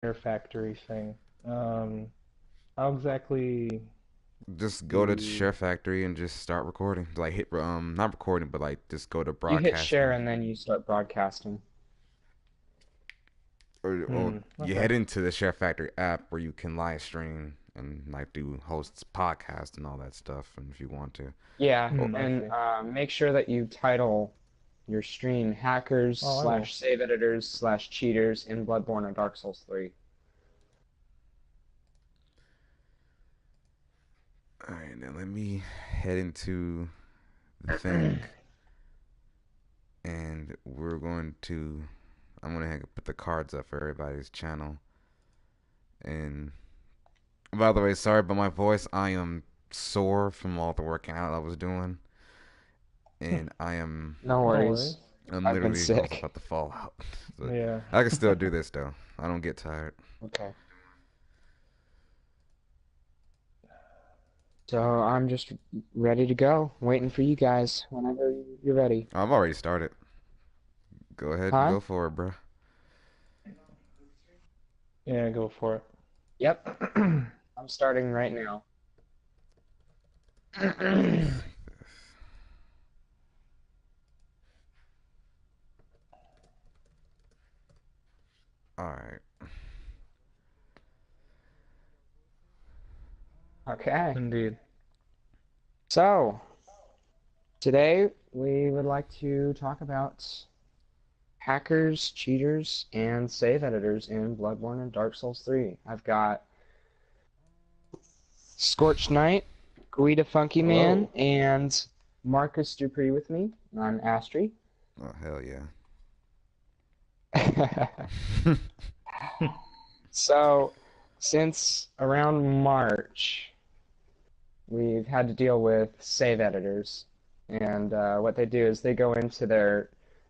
Share Factory thing. How exactly Just do go to you Share Factory and just start recording. Like hit not recording, but like just go to You hit share broadcasting, and then you start broadcasting. or you okay. head into the Share Factory app where you can live stream and like do hosts podcast and all that stuff, and if you want to. Yeah, Or I and see. make sure that you title your stream hackers Oh, I will. slash save editors slash cheaters in Bloodborne or Dark Souls 3. all right, now let me head into the thing, and we're going to. I'm gonna put the cards up for everybody's channel. And by the way, sorry about my voice. I am sore from all the working out I was doing, and No No worries. worries. I'm I've been literally almost sick. about to fall out. So Yeah. I can still do this though. I don't get tired. Okay. So I'm just ready to go, waiting for you guys whenever you're ready. I've already started. Go ahead and Huh? go for it, bro. Yeah, go for it. Yep. I'm starting right now. All right. Okay. Indeed. So today we would like to talk about hackers, cheaters, and save editors in Bloodborne and Dark Souls 3. I've got Scorched Knight, Guida Funky Man, Hello. and Marcus Dupree with me. I'm Astri. Oh hell yeah. So, since around March, we've had to deal with save editors. And what they do is they go into their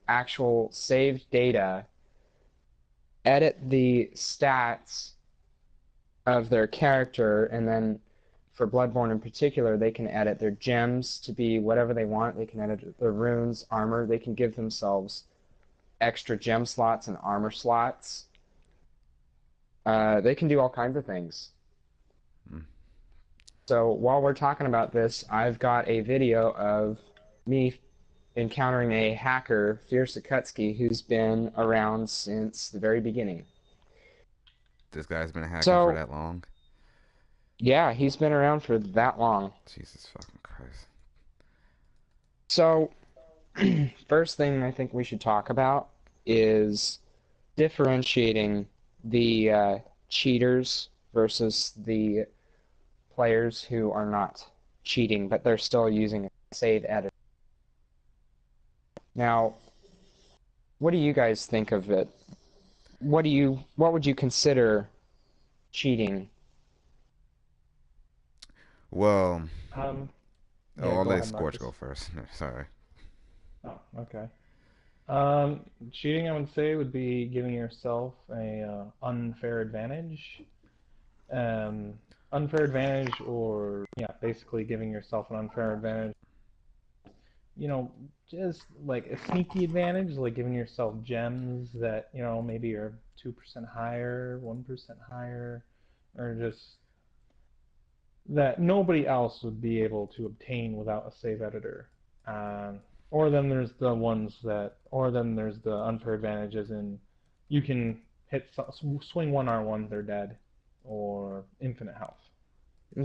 actual saved data, edit the stats of their character, and then for Bloodborne in particular, they can edit their gems to be whatever they want. They can edit their runes, armor. They can give themselves extra gem slots and armor slots. They can do all kinds of things. So while we're talking about this, I've got a video of me encountering a hacker, Fierce Akutski, who's been around since the very beginning. This guy's been hacking for So that long. yeah, he's been around for that long. Jesus fucking Christ. So first thing I think we should talk about is differentiating the cheaters versus the players who are not cheating, but they're still using a save editor. Now, what do you guys think of it? What would you consider cheating? Well, Um, oh, yeah, I'll go let ahead, Scorch go Marcus. first. Sorry. Oh, okay. Cheating, I would say, would be giving yourself a unfair advantage. Um, Unfair advantage, or yeah, basically giving yourself an unfair advantage. You know, just like a sneaky advantage, like giving yourself gems that maybe are 2% higher, 1% higher, or just that nobody else would be able to obtain without a save editor. Um, or then there's the unfair advantages in you can swing one R1, they're dead, or infinite health.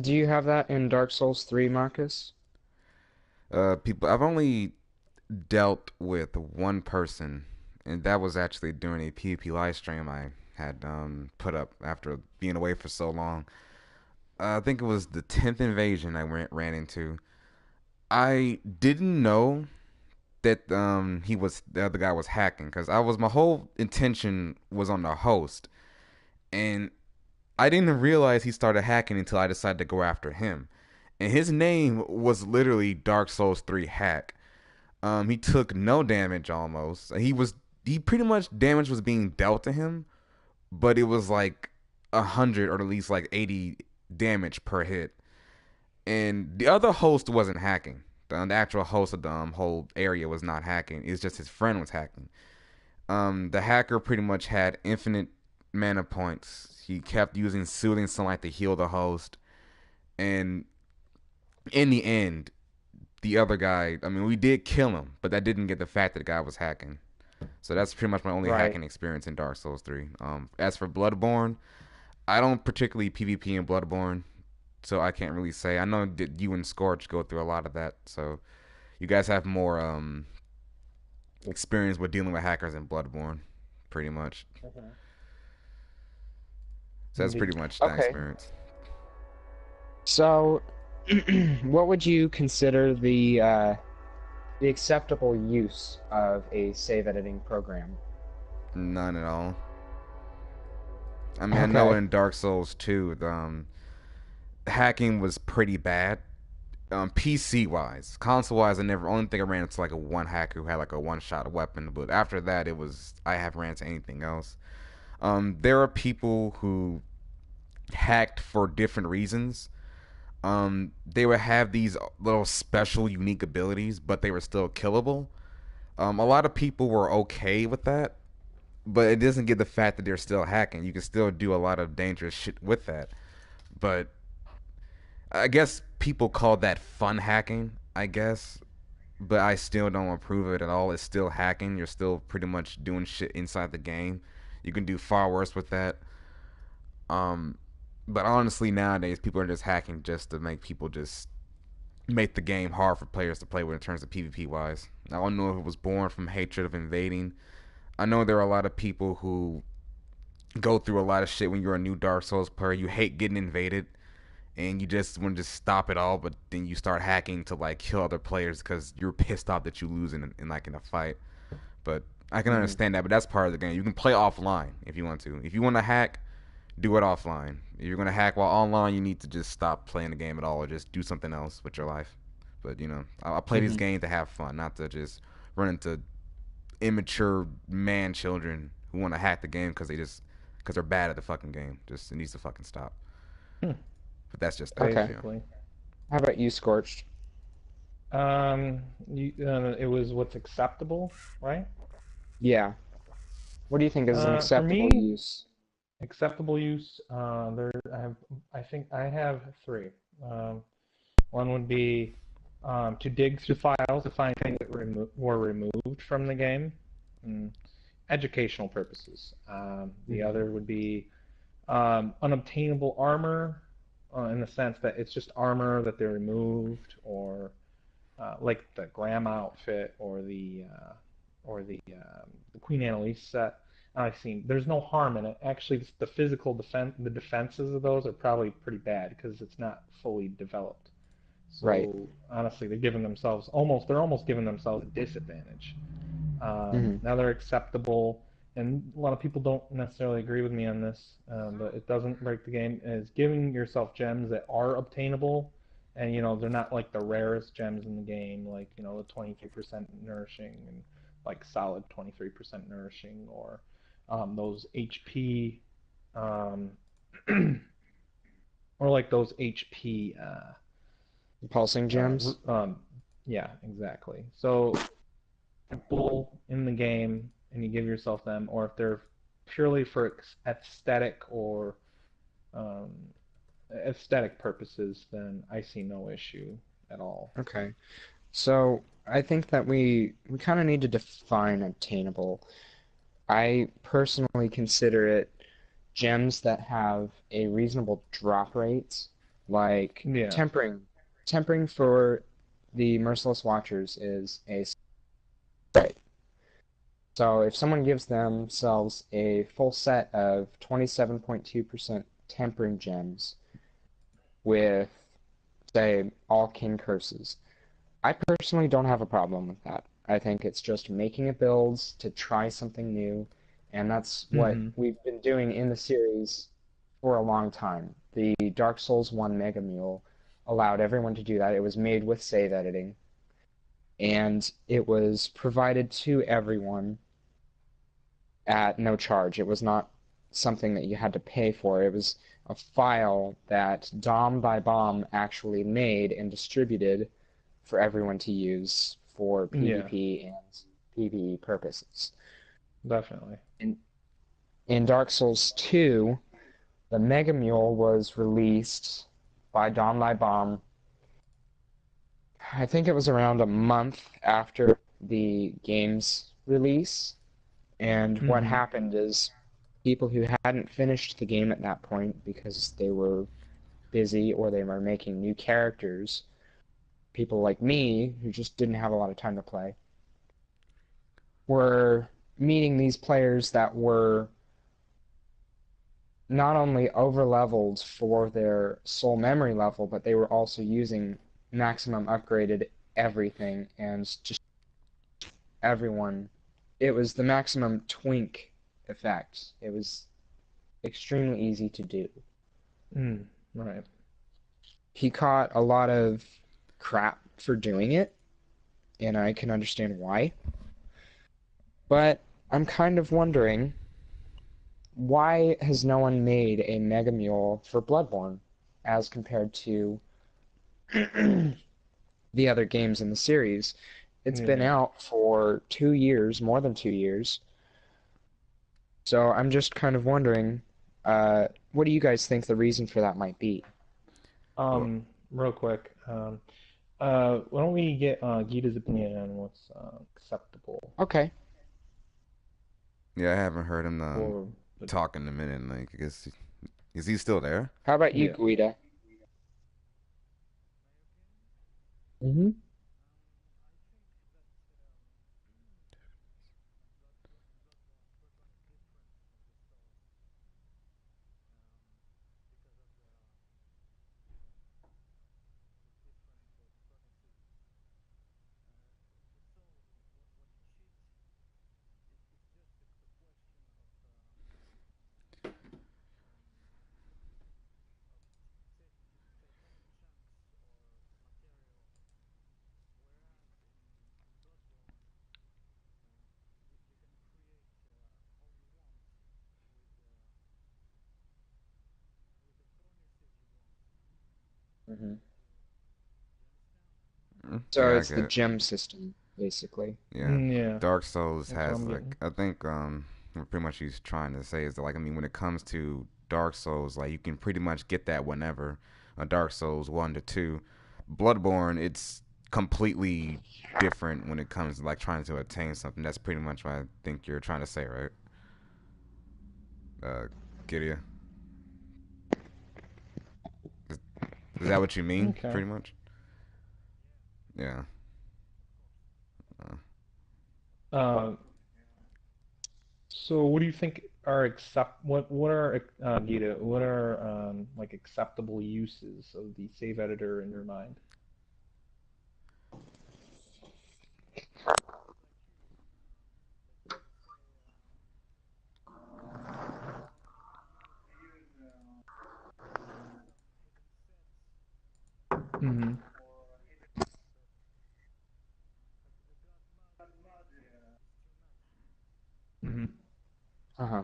Do you have that in Dark Souls 3, Marcus? People, I've only dealt with one person, and that was actually during a PvP live stream I had put up after being away for so long. I think it was the 10th invasion I ran into. I didn't know that the other guy was hacking because I was my whole intention was on the host, and I didn't realize he started hacking until I decided to go after him. And his name was literally Dark Souls 3 hack. He took no damage almost. He pretty much damage was being dealt to him, but it was like 100 or at least like 80 damage per hit. And the other host wasn't hacking. The actual host of the whole area was not hacking. It's just his friend was hacking. The hacker pretty much had infinite mana points. He kept using Soothing Sunlight to heal the host, and in the end, the other guy. I mean, we did kill him, but that didn't get the fact that the guy was hacking. So that's pretty much my only Right. hacking experience in Dark Souls 3. As for Bloodborne, I don't particularly PvP in Bloodborne, so I can't really say. I know that you and Scorch go through a lot of that, so you guys have more experience with dealing with hackers in Bloodborne, pretty much. Mhm. So that's Indeed. pretty much that Okay. experience. So, what would you consider the acceptable use of a save editing program? None at all. I mean, I know Okay. in Dark Souls 2, hacking was pretty bad. PC wise, console wise, I never only think I ran into like a one hacker who had like a one shot weapon, but after that, it was I haven't ran into anything else. There are people who hacked for different reasons. They would have these little special, unique abilities, but they were still killable. A lot of people were okay with that, but it doesn't get the fact that they're still hacking. You can still do a lot of dangerous shit with that. But I guess people call that fun hacking, I guess. But I still don't approve of it at all. It's still hacking. You're still pretty much doing shit inside the game. You can do far worse with that. Um, but honestly, nowadays people are just hacking just to make people just make the game hard for players to play with in terms of PvP wise. I don't know if it was born from hatred of invading. I know there are a lot of people who go through a lot of shit when you're a new Dark Souls player. You hate getting invaded, and you just want to just stop it all, but then you start hacking to like kill other players because you're pissed off that you lose in like in a fight. But I can Hmm. understand that, but that's part of the game. You can play offline if you want to. If you want to hack, do it offline. If you're gonna hack while online, you need to just stop playing the game at all, or just do something else with your life. But I play these Hmm. games to have fun, not to just run into immature man children who want to hack the game because they're bad at the fucking game. Just it needs to fucking stop. Hmm. But that's just that. Okay. Yeah. Basically. How about you, Scorched? It was what's acceptable, right? Yeah. What do you think is an For acceptable me, use? acceptable use. I think I have three. Um, One would be to dig through files to find things that were removed from the game, mm, educational purposes. The Hmm. other would be unobtainable armor, in the sense that it's just armor that they removed, or like the Graham outfit or the Queen Annalise set. I've seen there's no harm in it. Actually, the physical defense, the defenses of those are probably pretty bad because it's not fully developed. Right. So honestly, they're almost giving themselves a disadvantage. Hmm. Now they're acceptable, and a lot of people don't necessarily agree with me on this, but it doesn't break the game. Is giving yourself gems that are obtainable, and they're not like the rarest gems in the game, like the 23% nourishing and like solid 23% nourishing, or those HP, um, or like those HP. Pulsing Uh, gems? yeah, exactly. So people in the game and you give yourself them, or if they're purely for aesthetic or um, aesthetic purposes, then I see no issue at all. Okay. So I think that we kind of need to define obtainable. I personally consider it gems that have a reasonable drop rate, like Yeah, tempering. Tempering for the Merciless Watchers is a right. So if someone gives themselves a full set of 27.2% tempering gems with, say, all kin curses, I personally don't have a problem with that. I think it's just making a build to try something new, and that's what hmm, we've been doing in the series for a long time. The Dark Souls 1 Mega Mule allowed everyone to do that. It was made with save editing, and it was provided to everyone at no charge. It was not something that you had to pay for. It was a file that Dom by Bomb actually made and distributed for everyone to use for yeah, PvP and PvE purposes. definitely. And In Dark Souls 2, the Mega Mule was released by Donlai Bomb. I think it was around a month after the game's release. And what Mm-hmm. happened is people who hadn't finished the game at that point because they were busy or they were making new characters, people like me who just didn't have a lot of time to play, were meeting these players that were not only over-leveled for their soul memory level, but they were also using maximum upgraded everything, and just everyone. It was the maximum twink effect. It was extremely easy to do. Right. He caught a lot of crap for doing it, and I can understand why. But I'm kind of wondering, why has no one made a Mega Mule for Bloodborne as compared to the other games in the series? It's been Yeah. out for 2 years, more than 2 years. So I'm just kind of wondering, what do you guys think the reason for that might be? Well, Real quick. Why don't we get Gita's opinion on what's acceptable Okay. yeah, I haven't heard him for the talk in a minute. Like, I guess is he still there? How about you, yeah. Guida? Mm-hmm. Mm-hmm. So Yeah, I it's get the it. gem system, basically. Yeah, Yeah, Dark Souls that's what has I'm like getting. I think what pretty much he's trying to say is that like I mean when it comes to Dark Souls like you can pretty much get that whenever Dark Souls 1 to 2. Bloodborne it's completely different when it comes to like trying to attain something. That's pretty much what I think you're trying to say, right? Uh, Gideon, is, is that what you mean? Okay. Pretty much. Yeah. Uh, Uh, so what do you think are what are Gita, what are like acceptable uses of the save editor in your mind? Mm-hmm. Mm-hmm. Uh-huh.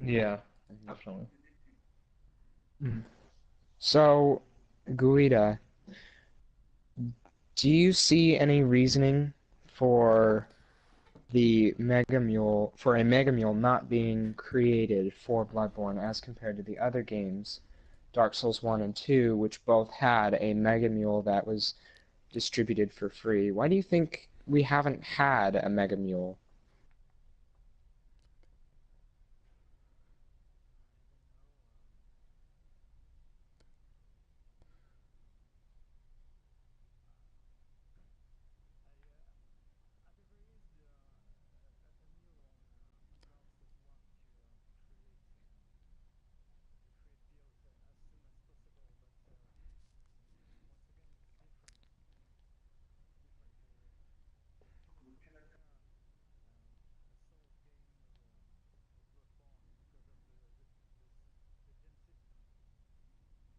Yeah, Mhm. definitely. Mm-hmm. So, Guida, do you see any reasoning for a Mega Mule not being created for Bloodborne as compared to the other games, Dark Souls 1 and 2, which both had a Mega Mule that was distributed for free? Why do you think we haven't had a Mega Mule?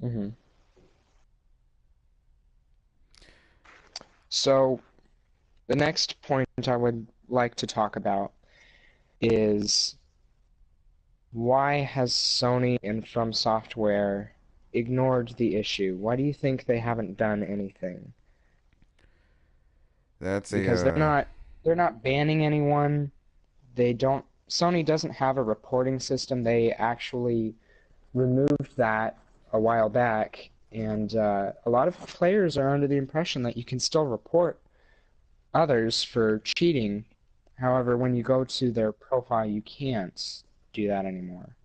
Hmm. So, the next point I would like to talk about is, why has Sony and From Software ignored the issue? Why do you think they haven't done anything? That's a Because they're not banning anyone. They don't Sony doesn't have a reporting system. They actually removed that a while back, and a lot of players are under the impression that you can still report others for cheating. However, when you go to their profile, you can't do that anymore.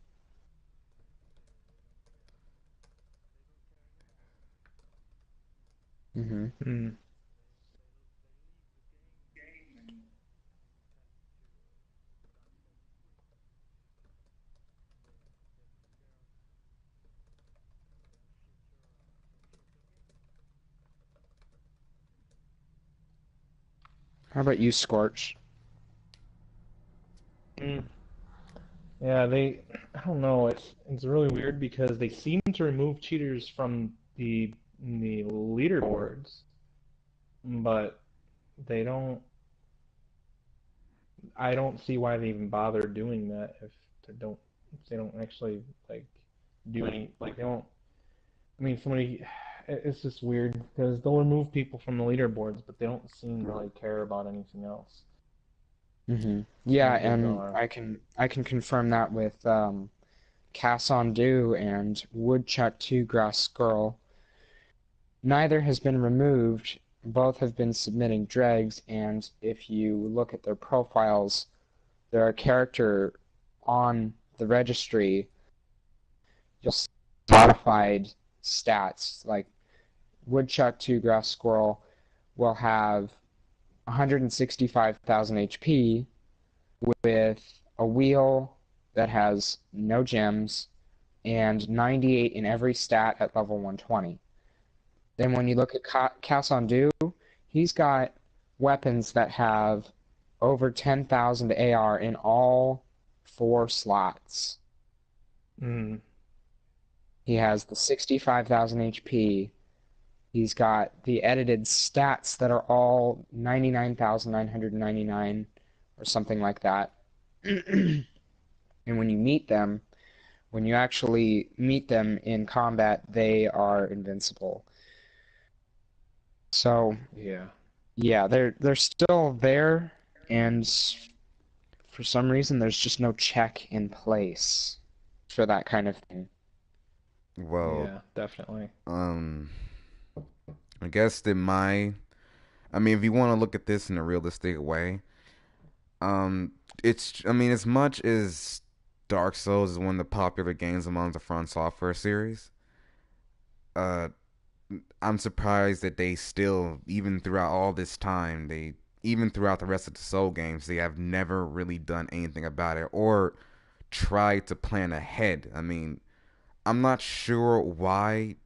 hmm Hmm. How about you, Scorch? Mm. Yeah, I don't know. It's really weird because they seem to remove cheaters from the leaderboards, but they don't. I don't see why they even bother doing that if they don't actually like do any like they don't. I mean, it's just weird because they'll remove people from the leaderboards, but they don't seem to really care about anything else. Yeah, It's and bizarre. I can confirm that with Cass on Dew and Woodchuck 2 Grass Squirrel. Neither has been removed. Both have been submitting dregs, and if you look at their profiles, they're a character on the registry. You'll see modified stats like Woodchuck 2 Grass Squirrel will have 165,000 HP with a wheel that has no gems and 98 in every stat at level 120. Then when you look at Cassandou, he's got weapons that have over 10,000 AR in all 4 slots. Mm. He has the 65,000 HP. He's got the edited stats that are all 99,999 or something like that. And when you actually meet them in combat, they are invincible. So, Yeah. yeah, they're still there, and for some reason, there's just no check in place for that kind of thing. well, Yeah, definitely. um, I guess that I mean, if you want to look at this in a realistic way, um, I mean, as much as Dark Souls is one of the popular games among the Front Software series, uh, I'm surprised that they still, even throughout all this time, even throughout the rest of the Soul games, they have never really done anything about it or tried to plan ahead. I mean, I'm not sure why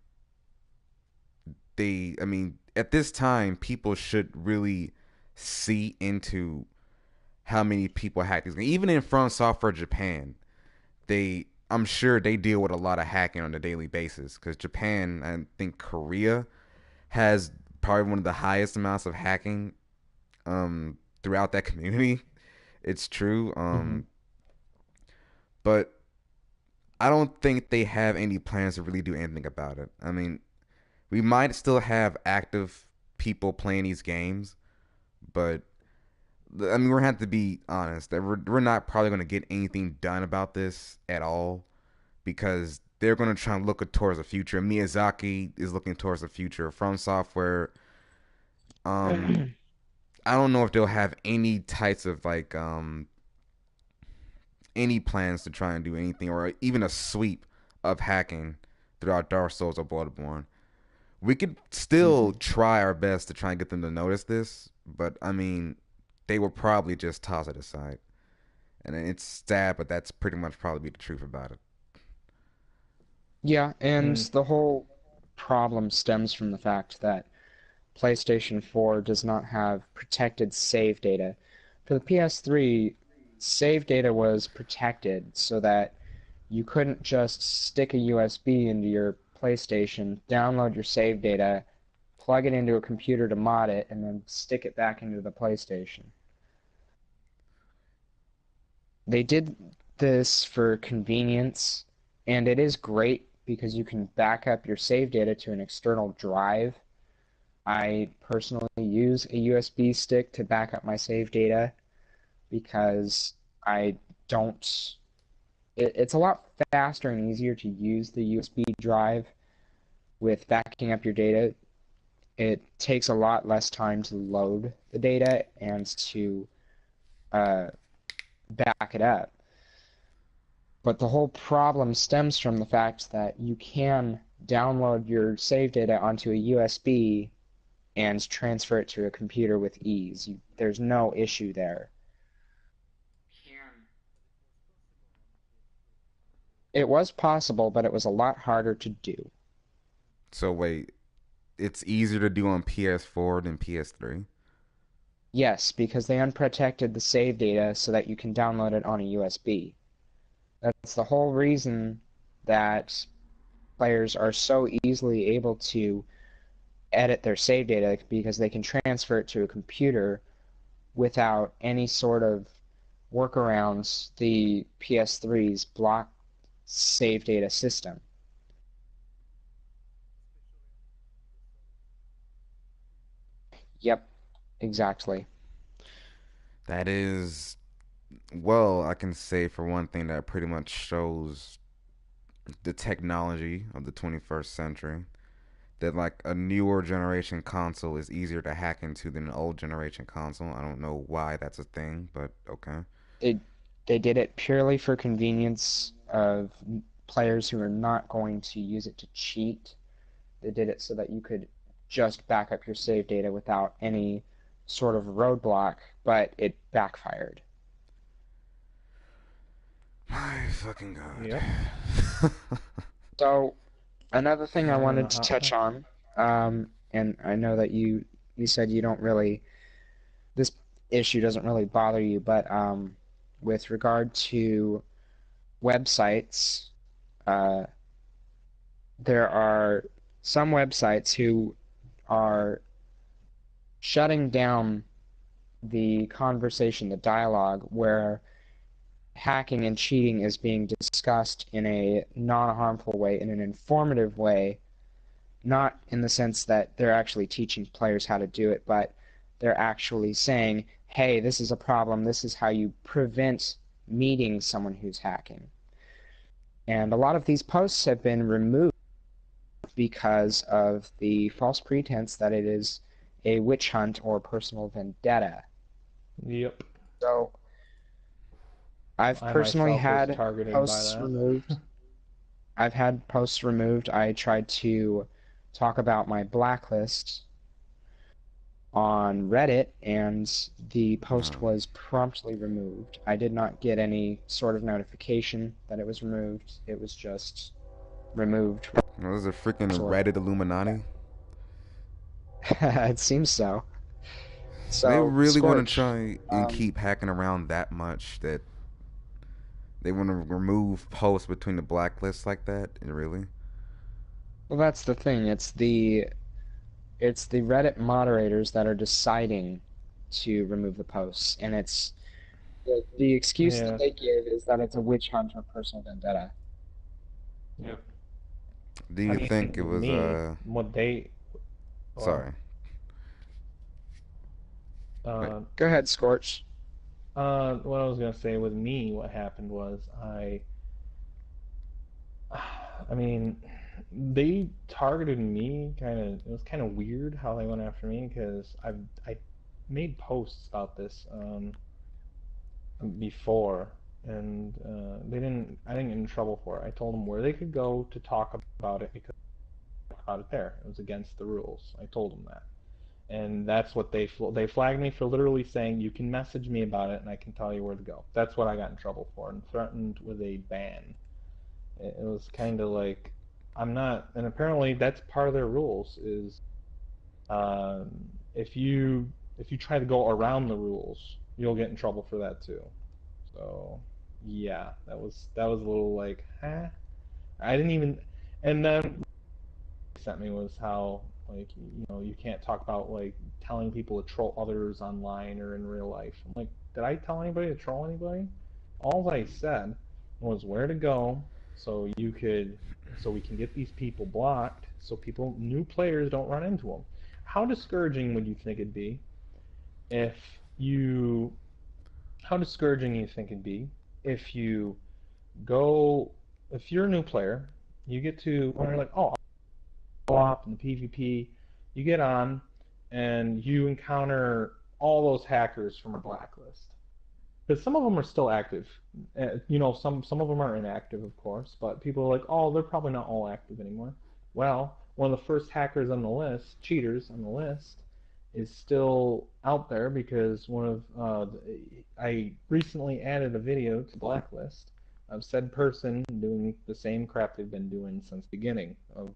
I mean, at this time, people should really see into how many people hack these games. Even in From Software Japan, I'm sure they deal with a lot of hacking on a daily basis because Japan, I think Korea has probably one of the highest amounts of hacking throughout that community. It's true. hmm But I don't think they have any plans to really do anything about it. I mean, we might still have active people playing these games, but I mean, we're gonna have to be honest that we're not probably gonna get anything done about this at all because they're gonna try and look towards the future. Miyazaki is looking towards the future. From Software, um, I don't know if they'll have any types of any plans to try and do anything or even a sweep of hacking throughout Dark Souls or Bloodborne. We could still hmm try our best to try and get them to notice this, but I mean, they will probably just toss it aside. And it's sad, but that's pretty much probably the truth about it. Yeah, and Mm. the whole problem stems from the fact that PlayStation 4 does not have protected save data. For the PS3, save data was protected so that you couldn't just stick a USB into your PlayStation, download your save data, plug it into a computer to mod it, and then stick it back into the PlayStation. They did this for convenience, and it is great because you can back up your save data to an external drive. I personally use a USB stick to back up my save data because I don't. It's a lot faster and easier to use the USB drive with backing up your data. It takes a lot less time to load the data and to uh, back it up. But the whole problem stems from the fact that you can download your save data onto a USB and transfer it to a computer with ease. There's no issue there. It was possible, but it was a lot harder to do. So wait, it's easier to do on PS4 than PS3. Yes, because they unprotected the save data so that you can download it on a USB. That's the whole reason that players are so easily able to edit their save data, because they can transfer it to a computer without any sort of workarounds the PS3's block save data system. Yep, exactly. That is, well, I can say for one thing that pretty much shows the technology of the 21st century. That like a newer generation console is easier to hack into than an old generation console. I don't know why that's a thing, but okay. They they did it purely for convenience of players who are not going to use it to cheat. They did it so that you could just back up your save data without any sort of roadblock, but it backfired. My fucking god. Yep. So another thing I We're in wanted a to hot touch mess. on, and I know that you said you don't really, this issue doesn't really bother you, but with regard to websites, uh, there are some websites who are shutting down the conversation, the dialogue, where hacking and cheating is being discussed in a non-harmful way, in an informative way, not in the sense that they're actually teaching players how to do it, but they're actually saying, hey, this is a problem, this is how you prevent meeting someone who's hacking. And a lot of these posts have been removed because of the false pretense that it is a witch hunt or personal vendetta. Yep. So I've I personally myself was had targeted by posts that. removed. I've had posts removed. I tried to talk about my blacklist on Reddit, and the post No. was promptly removed. I did not get any sort of notification that it was removed. It was just removed, No, this is a freaking sort Reddit Illuminati. of. It seems so. They So, really want to Scorch, try and um, keep hacking around that much that they want to remove posts between the blacklists like that. Really? well, that's the thing. It's the Reddit moderators that are deciding to remove the posts, and it's the excuse that Yeah. they give is that it's a witch hunt or personal vendetta. Yep. Do I you mean, think it with was me, what they, well, sorry. Wait. uh, Go ahead, Scorch. what I was gonna say with me, what happened was I mean, they targeted me kind of. It was kind of weird how they went after me because I made posts about this before, and they didn't. I didn't get in trouble for it. I told them where they could go to talk about it because I talked about it there. It was against the rules. I told them that, and that's what they flagged me for literally saying you can message me about it and I can tell you where to go. That's what I got in trouble for and threatened with a ban. It was kind of like I'm not, and apparently that's part of their rules is um, if you try to go around the rules, you'll get in trouble for that too. So yeah, that was a little like, huh? I didn't even, and then what they sent me was how like you can't talk about like telling people to troll others online or in real life. I'm like, did I tell anybody to troll anybody? All I said was where to go so you could so we can get these people blocked so new players don't run into them. How discouraging would you think it'd be if you how discouraging you think it'd be if you go if you're a new player, you get to when you're like, oh, co-op and the PvP, you get on and you encounter all those hackers from a blacklist. Because some of them are still active. Some of them are inactive, of course, but people are like, oh, they're probably not all active anymore. Well, one of the first hackers on the list, cheaters on the list, is still out there because I recently added a video to Blacklist of said person doing the same crap they've been doing since the beginning of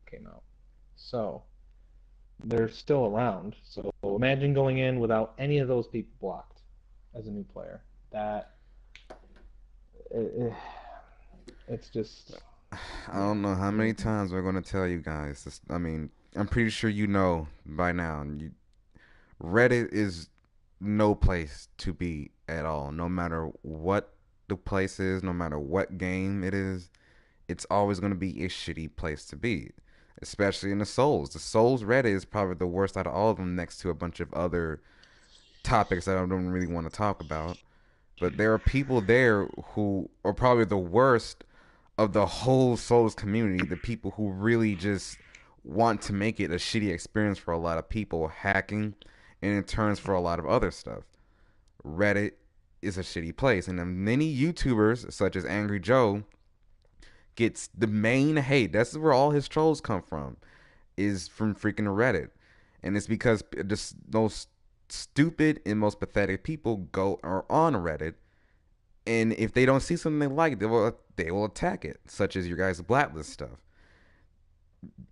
came out. So they're still around. So imagine going in without any of those people blocked as a new player. It's just I yeah. don't know how many times we're gonna tell you guys. I mean, I'm pretty sure you know by now. Reddit is no place to be at all. No matter what the place is, no matter what game it is, it's always gonna be a shitty place to be. Especially in the Souls. The Souls Reddit is probably the worst out of all of them, next to a bunch of other topics that I don't really want to talk about. But there are people there who are probably the worst of the whole Souls community, the people who really just want to make it a shitty experience for a lot of people, hacking, and in turns for a lot of other stuff. Reddit is a shitty place, and then many YouTubers, such as Angry Joe, gets the main hate. That's where all his trolls come from, is from freaking Reddit, and it's because just those stupid and most pathetic people go are on Reddit, and if they don't see something they like, they will attack it, such as your guys' blacklist stuff.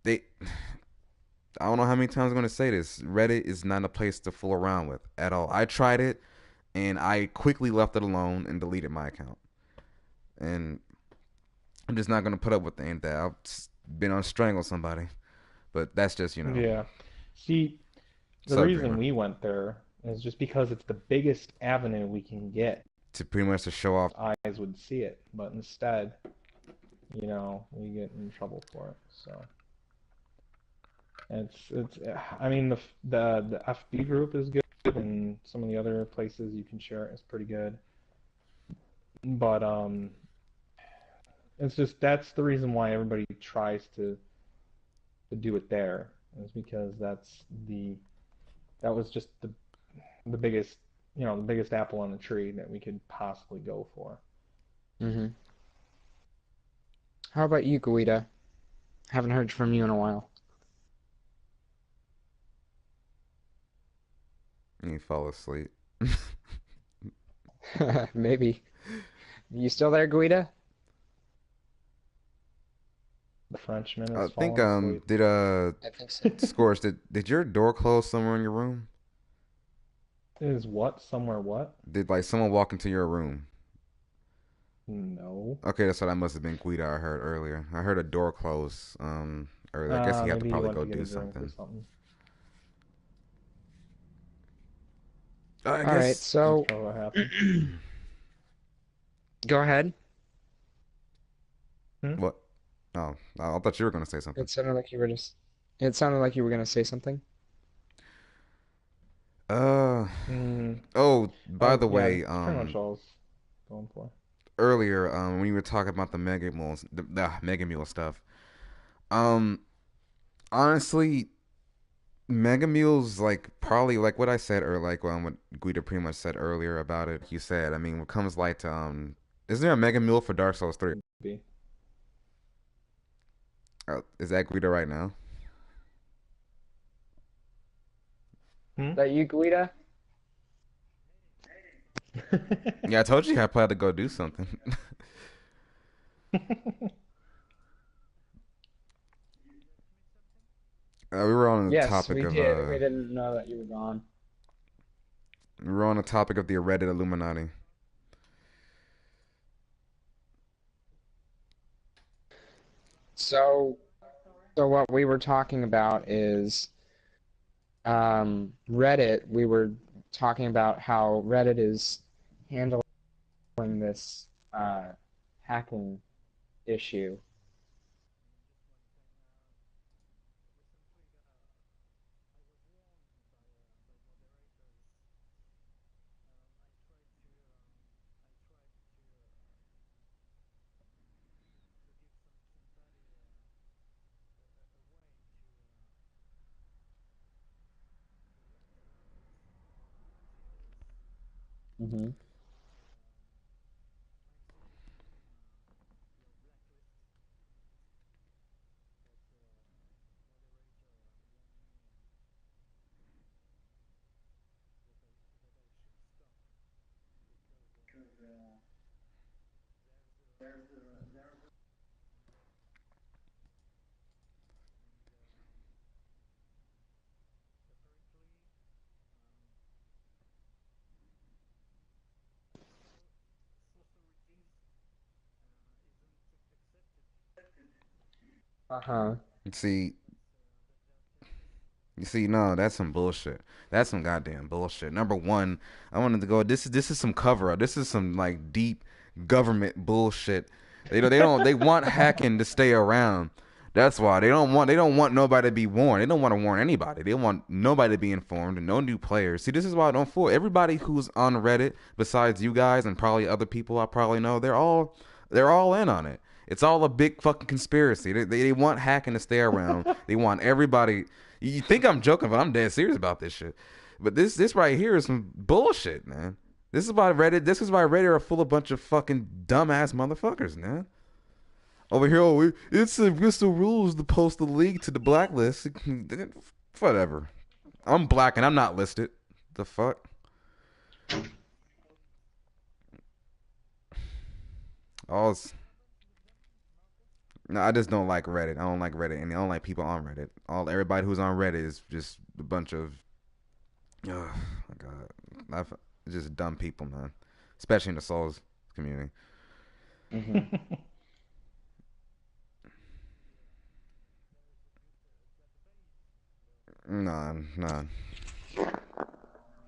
They, I don't know how many times I'm going to say this. Reddit is not a place to fool around with at all. I tried it, and I quickly left it alone and deleted my account. And I'm just not going to put up with that. I've been on strangle somebody, but that's just Yeah. See, the sub reason dreamer we went there is just because it's the biggest avenue we can get. to pretty much to show off. Eyes would see it, but instead, we get in trouble for it. So it's I mean the FB group is good, and some of the other places you can share it is pretty good. But it's just that's the reason why everybody tries to do it there is because that was just the biggest the biggest apple on the tree that we could possibly go for. Hmm. How about you, Guida? Haven't heard from you in a while. And you fall asleep. Maybe. You still there, Guida? The Frenchman I is think falling asleep. did I think so. Scores, did your door close somewhere in your room? Is what? Somewhere what? Did like someone walk into your room? No. Okay, that's what I must have been Guido I heard earlier. I heard a door close earlier. I guess he had to Maybe he probably went go to get do a drink or something. something. I All right, guess That's so probably what happened. go ahead. Hmm? what? Oh, I thought you were gonna say something. It sounded like you were just. It sounded like you were gonna say something. Uh Mm, oh, by the yeah, way, that's pretty much all I was going for. earlier when you were talking about the Mega Mule stuff, um honestly, Mega Mule's like probably like what I said or like what Guido pretty much said earlier about it. He said, I mean, what comes like to is there a Mega Mule for Dark Souls 3? Be. Is that Guido right now? Hmm? Is that you, Guida? Yeah, I told you I probably had to go do something. We were on the Yes, topic we of did. We didn't know that you were gone. we were on the topic of the Reddit Illuminati. So, so what we were talking about is Reddit. We were talking about how Reddit is handling this hacking issue, Hmm. Uh-huh. See, You see, no, that's some bullshit. That's some goddamn bullshit. Number one, I wanted to go. This is some cover up. This is some like deep government bullshit. They want hacking to stay around. That's why they don't want nobody to be warned. They don't want to warn anybody. They want nobody to be informed and no new players. See, this is why I don't fool everybody who's on Reddit. Besides you guys and probably other people I probably know, they're all in on it. It's all a big fucking conspiracy. They want hacking to stay around. They want everybody. You think I'm joking, but I'm dead serious about this shit. But this right here is some bullshit, man. This is why Reddit. This is why Reddit are full of bunch of fucking dumbass motherfuckers, man. Over here, it's against the rules to post the link to the blacklist. Whatever. I'm black and I'm not listed. The fuck. All No, I just don't like Reddit. I don't like Reddit, and I don't like people on Reddit. Everybody who's on Reddit is just a bunch of, oh my god, just dumb people, man. Especially in the Souls community. Hmm. No, no,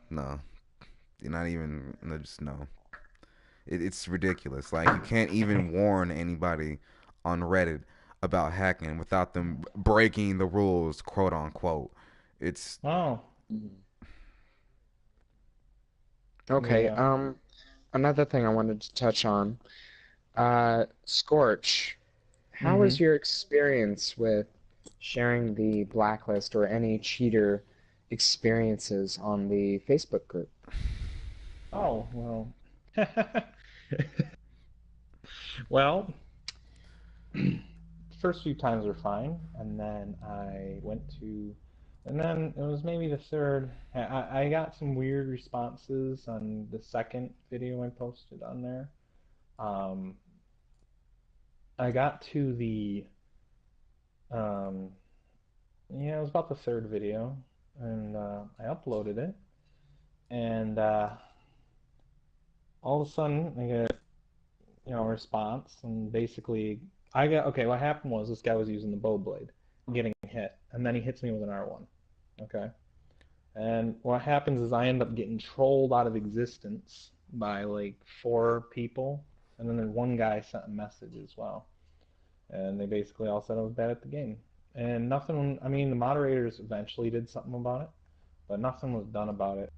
no. You're not even. No, just no. It's ridiculous. Like you can't even warn anybody on Reddit about hacking without them breaking the rules, quote unquote. It's Oh, Okay. yeah. Another thing I wanted to touch on. Scorch, how Mm-hmm. was your experience with sharing the blacklist or any cheater experiences on the Facebook group? Oh, well. Well, first few times were fine, and then and then it was maybe the third. I got some weird responses on the second video I posted on there. Um, I got to um, yeah, it was about the third video, and I uploaded it, and all of a sudden I get a response, and basically I got okay. What happened was this guy was using the bow blade, getting hit, and then he hits me with an R1. Okay, and what happens is I end up getting trolled out of existence by like four people, and then one guy sent a message as well, and they basically all said I was bad at the game, and nothing. I mean, the moderators eventually did something about it, but nothing was done about it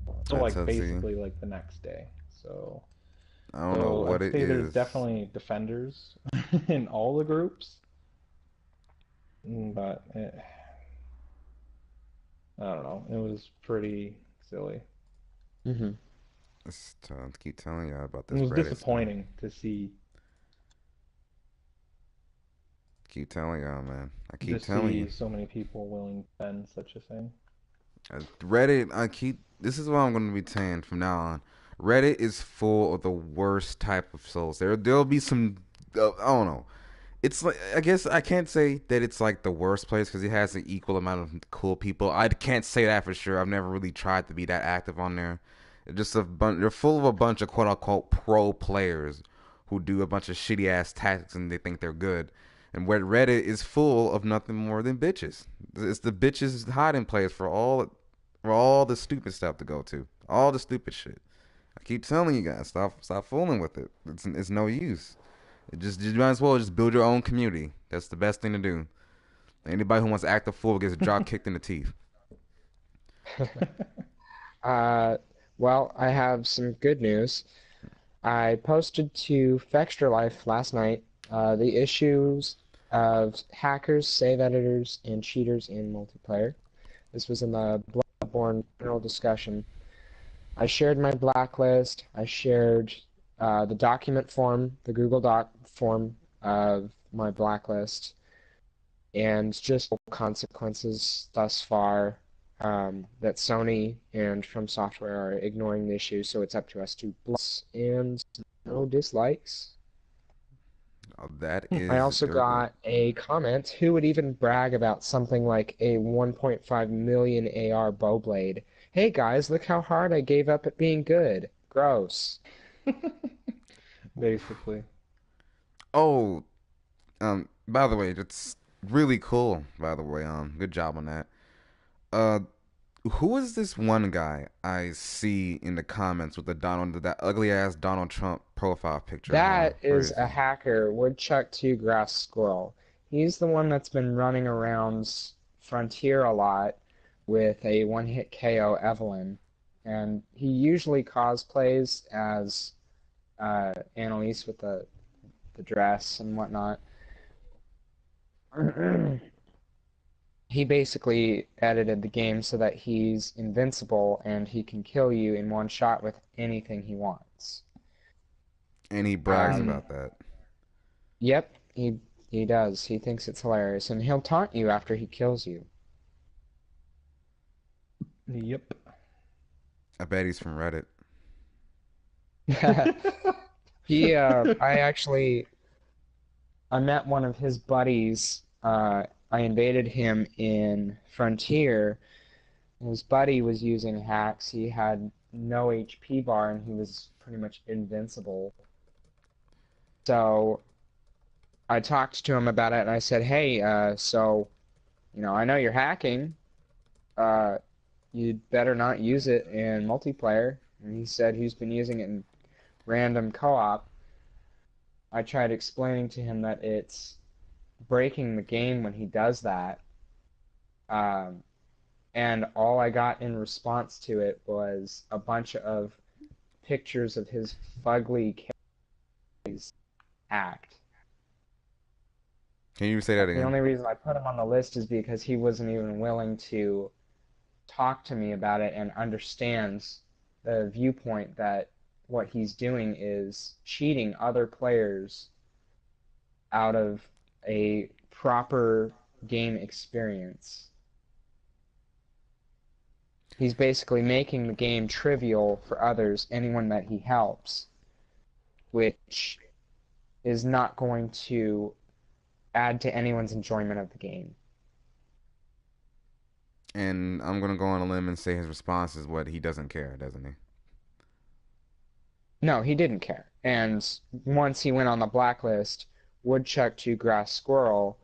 until I like tell you, basically like the next day. So I don't know So what I'd it say there's is. definitely defenders in all the groups, but I don't know. It was pretty silly. I keep telling you about It this was Reddit stuff. disappointing Keep telling y'all, man. I to keep telling you. see so many people willing to defend such a thing. Reddit, I keep. This is what I'm going to be saying from now on. Reddit is full of the worst type of souls. There'll be some. I don't know. It's like I guess I can't say that it's like the worst place because it has an equal amount of cool people. I can't say that for sure. I've never really tried to be that active on there. Just a bunch. They're full of a bunch of quote unquote pro players who do a bunch of shitty ass tactics and they think they're good. And where Reddit is full of nothing more than bitches. It's the bitches hiding place for all the stupid stuff to go to. All the stupid shit. I keep telling you guys, stop fooling with it. It's no use. You might as well just build your own community. That's the best thing to do. Anybody who wants to act a fool gets drop kicked in the teeth. Uh, well, I have some good news. I posted to Fextra Life last night the issues of hackers, save editors, and cheaters in multiplayer. This was in the Bloodborne general discussion. I shared my blacklist. I shared the document form, the Google Doc form of my blacklist, and just consequences thus far that Sony and From Software are ignoring the issue, so it's up to us to bless and no dislikes. That I is also very cool. got a comment. Who would even brag about something like a 1.5 million AR bow blade? Hey guys, look how hard I gave up at being good. Gross. Basically. Oh, by the way, that's really cool. By the way, good job on that. Uh, who is this one guy I see in the comments with that ugly ass Donald Trump profile picture? Hold on, That where is is a he? hacker, Woodchuck 2 Grass Squirrel. He's the one that's been running around Frontier a lot with a one-hit KO Evelyn. And he usually cosplays as Annalise with the dress and whatnot. He basically edited the game so that he's invincible and he can kill you in one shot with anything he wants. And he brags Um, about that. yep, he does. He thinks it's hilarious, and he'll taunt you after he kills you. Yep. I bet he's from Reddit. I met one of his buddies. I invaded him in Frontier. His buddy was using hacks. He had no HP bar and he was pretty much invincible. So I talked to him about it and I said, "Hey, I know you're hacking. Uh, you'd better not use it in multiplayer." And he said he's been using it in random co-op. I tried explaining to him that it's breaking the game when he does that. Um, and all I got in response to it was a bunch of pictures of his fugly act. Can you say that The again? only reason I put him on the list is because he wasn't even willing to talk to me about it and understands the viewpoint that what he's doing is cheating other players out of a proper game experience. He's basically making the game trivial for others, anyone that he helps, which is not going to add to anyone's enjoyment of the game. And I'm gonna go on a limb and say his response is what he doesn't care, doesn't he? No, he didn't care. And once he went on the blacklist, Woodchuck to Grass Squirrel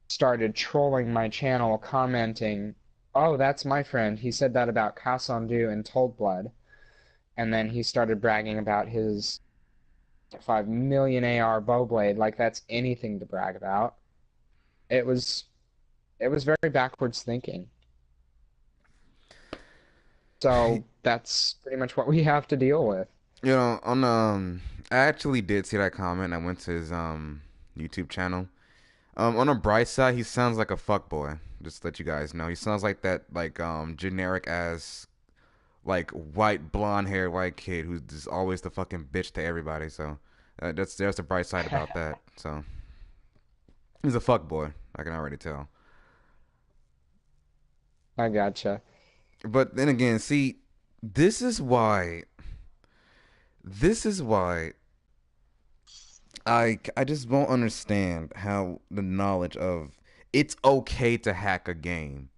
started trolling my channel, commenting, "Oh, that's my friend. He said that about Cassandou and Told Blood." And then he started bragging about his 5 million AR bowblade like that's anything to brag about. It was it was very backwards thinking. So that's pretty much what we have to deal with. On I actually did see that comment. I went to his YouTube channel. On a bright side, he sounds like a fuckboy. Just to let you guys know, he sounds like that generic ass like white blonde hair white kid who's just always the fucking bitch to everybody. So there's the bright side about that. So he's a fuckboy. I can already tell. I gotcha. But then again, see, this is why. This is why I just won't understand how the knowledge of it's okay to hack a game.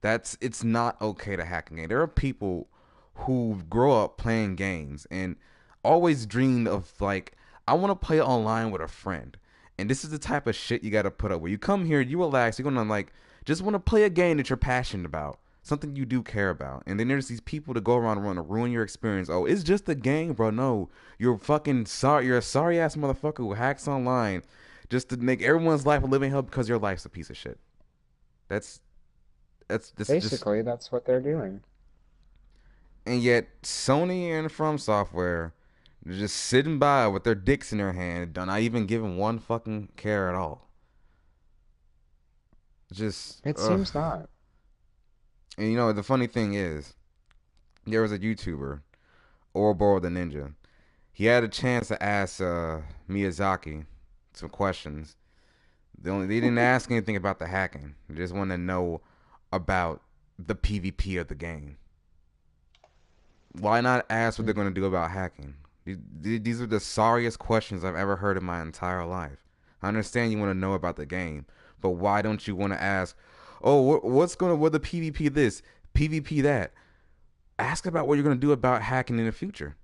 It's not okay to hack a game. There are people who grow up playing games and always dreamed of like I want to play online with a friend. And this is the type of shit you got to put up with. You come here, you relax, you're going to like just want to play a game that you're passionate about, something you do care about. And then there's these people that go around and want to ruin your experience. Oh, it's just a game, bro. No, you're fucking sorry. You're a sorry ass motherfucker who hacks online just to make everyone's life a living hell because your life's a piece of shit. That's that's just Basically, that's what they're doing. and yet Sony and From Software they're just sitting by with their dicks in their hand, not even giving one fucking care at all. Just It ugh. seems not. And the funny thing is, There was a YouTuber, Ouroboros the Ninja. He had a chance to ask Miyazaki some questions. They didn't ask anything about the hacking. They just wanted to know about the PvP of the game. Why not ask what they're going to do about hacking? These are the sorriest questions I've ever heard in my entire life. I understand you want to know about the game, but why don't you want to ask, oh, what the PvP this, PvP that? Ask about what you're going to do about hacking in the future.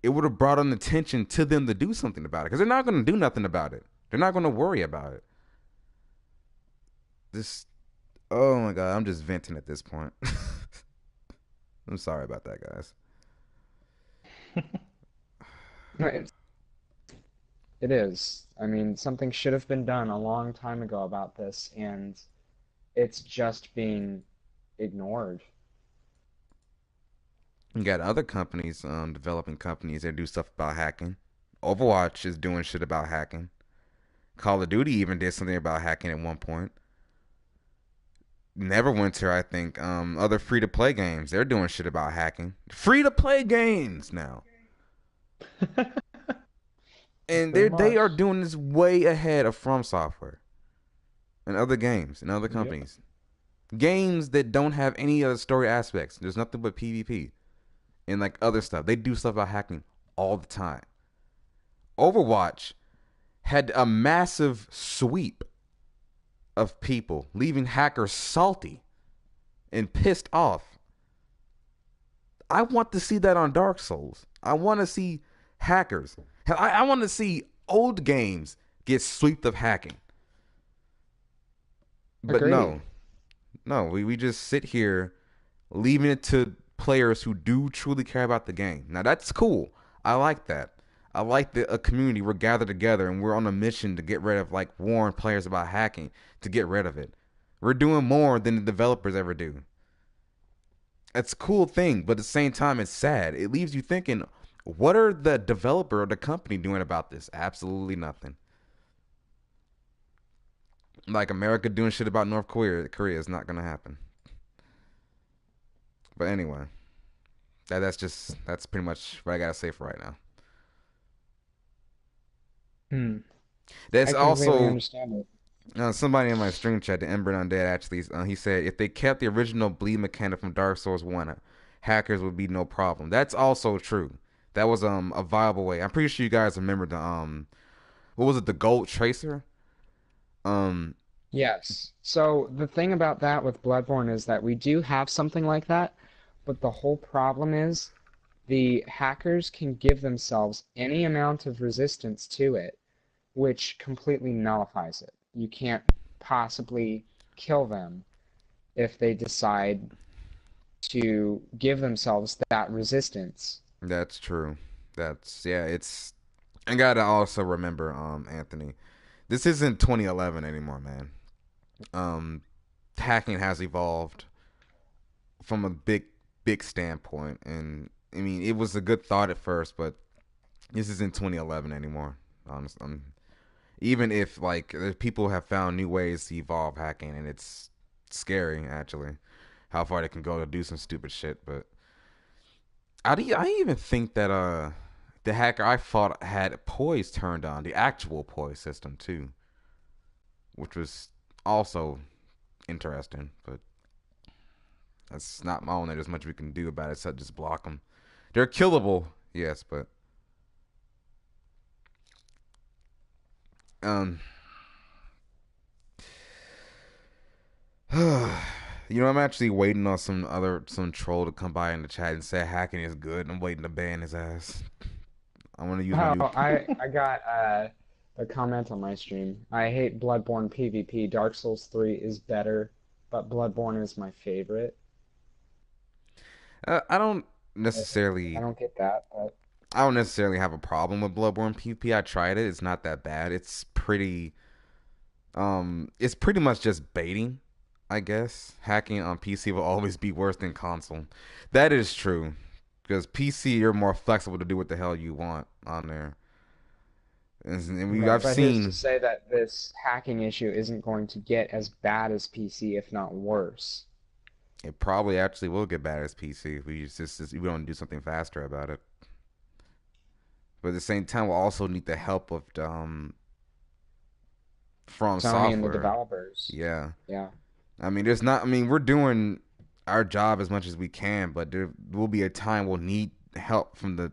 It would have brought an attention to them to do something about it, because they're not going to do nothing about it. They're not going to worry about it. This, oh my god, I'm just venting at this point. I'm sorry about that, guys. No, it is. I mean, something should have been done a long time ago about this, and it's just being ignored. You got other companies, developing companies that do stuff about hacking. Overwatch is doing shit about hacking. Call of Duty even did something about hacking at one point. Neverwinter, I think, other free to play games, they're doing shit about hacking. Free to play games now. And Pretty they are much. doing this way ahead of From Software and other games and other Yep. companies. Games that don't have any other story aspects. There's nothing but PvP and like other stuff. They do stuff about hacking all the time. Overwatch had a massive sweep of people, leaving hackers salty and pissed off. I want to see that on Dark Souls. I want to see hackers. Hell, I want to see old games get swept of hacking. But Agreed. no, we just sit here leaving it to players who do truly care about the game. Now that's cool. I like that. I like that a community we're gathered together and we're on a mission to get rid of, like, warn players about hacking, to get rid of it. We're doing more than the developers ever do. It's a cool thing, but at the same time it's sad. It leaves you thinking, what are the developer or the company doing about this? Absolutely nothing. Like America doing shit about North Korea is not gonna happen. But anyway, that's pretty much what I gotta say for right now. Hmm. That's I completely also understand it. somebody in my stream chat, the Ember Undead, actually, he said if they kept the original bleed mechanic from Dark Souls 1, hackers would be no problem. That's also true. That was a viable way. I'm pretty sure you guys remember the what was it, the Gold Tracer? Um Yes. So the thing about that with Bloodborne is that we do have something like that, but the whole problem is the hackers can give themselves any amount of resistance to it, which completely nullifies it. You can't possibly kill them if they decide to give themselves that resistance. that's true. That's yeah, it's I gotta also remember, Anthony. This isn't 2011 anymore, man. Um Hacking has evolved from a big standpoint, and I mean it was a good thought at first, but this isn't 2011 anymore. Honestly, even if, like, people have found new ways to evolve hacking, and it's scary actually how far they can go to do some stupid shit. But I even think that the hacker I fought had poise turned on, the actual poise system too, which was also interesting. But that's not my own. There's much we can do about it except just block them. They're killable, yes, but um, I'm actually waiting on some troll to come by in the chat and say hacking is good. I'm waiting to ban his ass. I want to use my Oh, new. I got a comment on my stream. I hate Bloodborne PvP. Dark Souls 3 is better, but Bloodborne is my favorite. I don't I I necessarily. don't get that, but I don't necessarily have a problem with Bloodborne PvP. I tried it. It's not that bad. It's pretty. It's pretty much just baiting, I guess. Hacking on PC will always be worse than console. That is true, because PC you're more flexible to do what the hell you want on there. right. I've But who's to seen. say that this hacking issue isn't going to get as bad as PC, if not worse? It probably actually will get bad as PC if we don't do something faster about it. But at the same time, we'll also need the help of From Sony and the Software. developers. Yeah. Yeah. I mean, there's not. I mean, we're doing our job as much as we can, but there will be a time we'll need help from the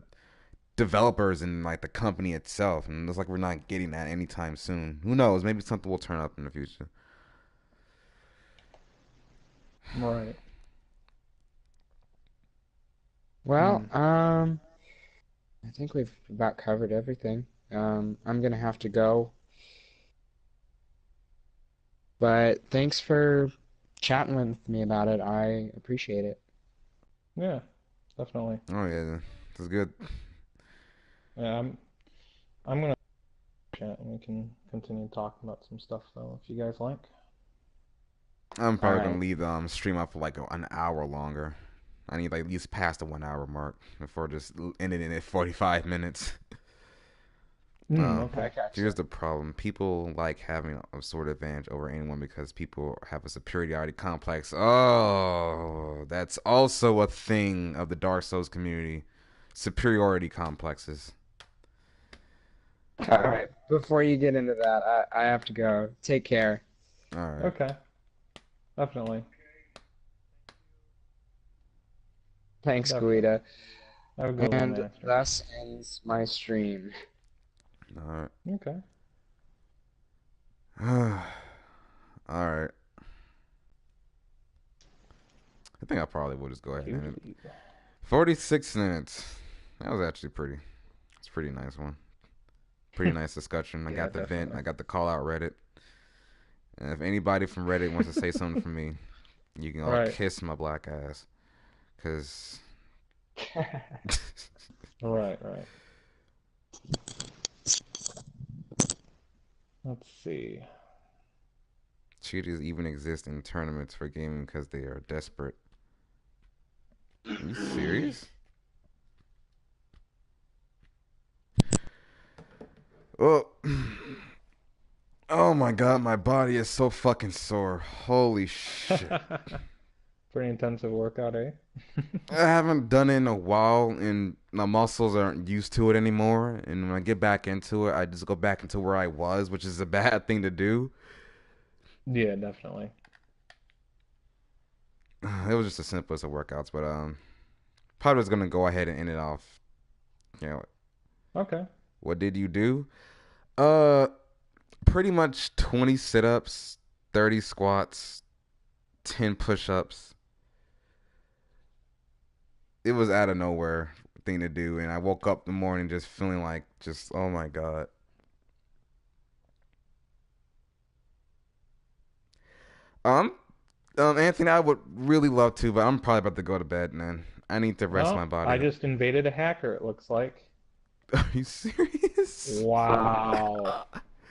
developers and like the company itself, and it looks like we're not getting that anytime soon. Who knows? Maybe something will turn up in the future. Right. Well, Hmm. I think we've about covered everything. I'm gonna have to go, but thanks for chatting with me about it. I appreciate it. Yeah, definitely. Oh yeah, that's good. Yeah, I'm gonna chat and we can continue talking about some stuff though, if you guys like. I'm All probably gonna right. leave the stream up for like an hour longer. I need like at least past the 1 hour mark before just ending it at 45 minutes. Uh, Okay. I gotcha. Here's the problem. People like having a sort of advantage over anyone because people have a superiority complex. Oh, that's also a thing of the Dark Souls community. Superiority complexes. All right. Before you get into that, I have to go. Take care. All right. Okay. Definitely. Thanks, Definitely. Guida. Have a good one, And Master. thus ends my stream. All Okay. right. All right. I think I probably will just go ahead and end it. GG. 46 minutes. That was actually pretty. It's a pretty nice one. Pretty nice discussion. I Yeah, got the vent. definitely. I got the call out Reddit. And if anybody from Reddit wants to say something for me, you can all Right. kiss my black ass. Cause Right, right. Let's see. cheaters even exist in tournaments for gaming because they are desperate. Are you serious? Oh, oh my god, my body is so fucking sore. Holy shit. Pretty intensive workout, eh? I haven't done it in a while, and my muscles aren't used to it anymore. And when I get back into it, I just go back into where I was, which is a bad thing to do. Yeah, definitely. It was just the simplest of workouts, but probably was gonna go ahead and end it off. You know, Okay. what did you do? Uh, Pretty much 20 sit-ups, 30 squats, 10 push-ups. It was out of nowhere thing to do, and I woke up the morning just feeling like just oh my god. Um, Anthony, I would really love to, but I'm probably about to go to bed, man. I need to rest my Oh, body I up. just invaded a hacker, it looks like. Are you serious? Wow.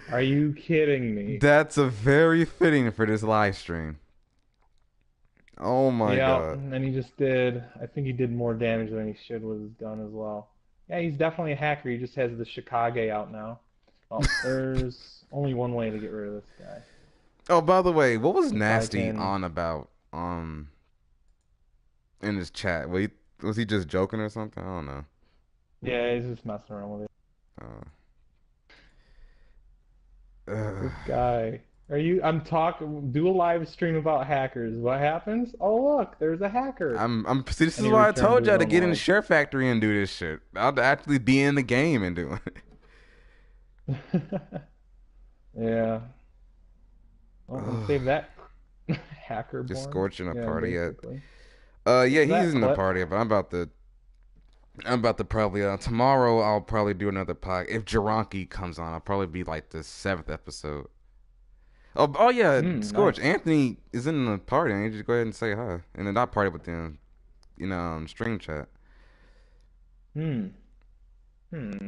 Are you kidding me? That's a very fitting for this live stream. Oh my Yeah, god. and he just did, I think he did more damage than he should was done as well. Yeah, he's definitely a hacker. He just has the Chicago out now. Well, there's only one way to get rid of this guy. Oh, by the way, what was If I Nasty can. on about in his chat? Was he just joking or something? I don't know. Yeah, he's just messing around with it. Uh, This guy. Are you? I'm talking. Do a live stream about hackers. What happens? Oh, look, there's a hacker. I'm see, this And is he why I returns told his y'all to normal get in the life. Share Factory and do this shit. I'll actually be in the game and do Yeah. Well, and it. save that hacker Just born. scorching a Yeah, party yet? basically. Yeah, What's he's that in the clip? party, but I'm about to probably tomorrow. I'll probably do another pod. If Jaronki comes on, I'll probably be like the seventh episode. Oh yeah, Scorch. Nice. Anthony is in the party. I need you to go ahead and say hi. And then not party, but then stream chat. Hmm. Hmm.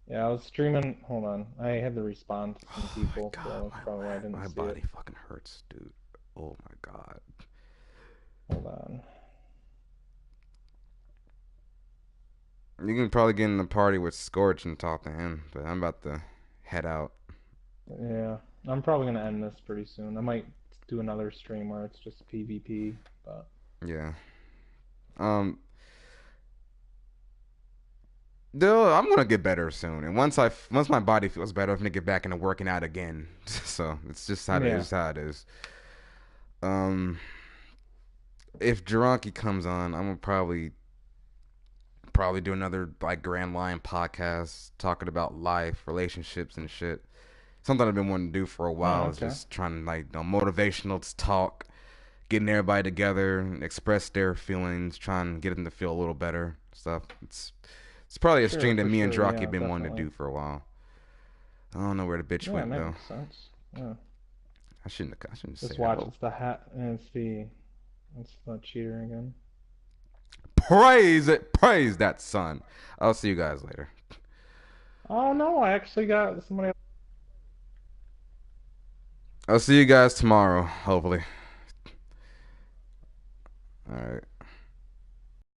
Yeah, I was streaming. Hold on. I had to respond to some Oh my people, god, so that's probably why I didn't my see it. body fucking hurts, dude. Oh my god. Hold on. You can probably get in the party with Scorch and talk to him, but I'm about to head out. Yeah. I'm probably gonna end this pretty soon. I might do another stream where it's just PvP. But Yeah. Um, though I'm gonna get better soon, and once my body feels better, I'm gonna get back into working out again. So it's just how it yeah, is. How it is. Um, if Drunky comes on, I'm gonna probably do another like Grandline podcast talking about life, relationships, and shit. Something I've been wanting to do for a oh, while is okay, just trying to like motivational talk, getting everybody together, express their feelings, trying to get them to feel a little better. Stuff. It's probably a sure, stream that for me and sure, Draki yeah, have been wanting to definitely, do for a while. I don't know where the bitch yeah, it went though. makes sense. Yeah, I shouldn't say just watch. hello. It's the hat, and it's the cheater again. Praise it, praise that son. I'll see you guys later. Oh no, I actually got somebody. I'll see you guys tomorrow, hopefully. All right.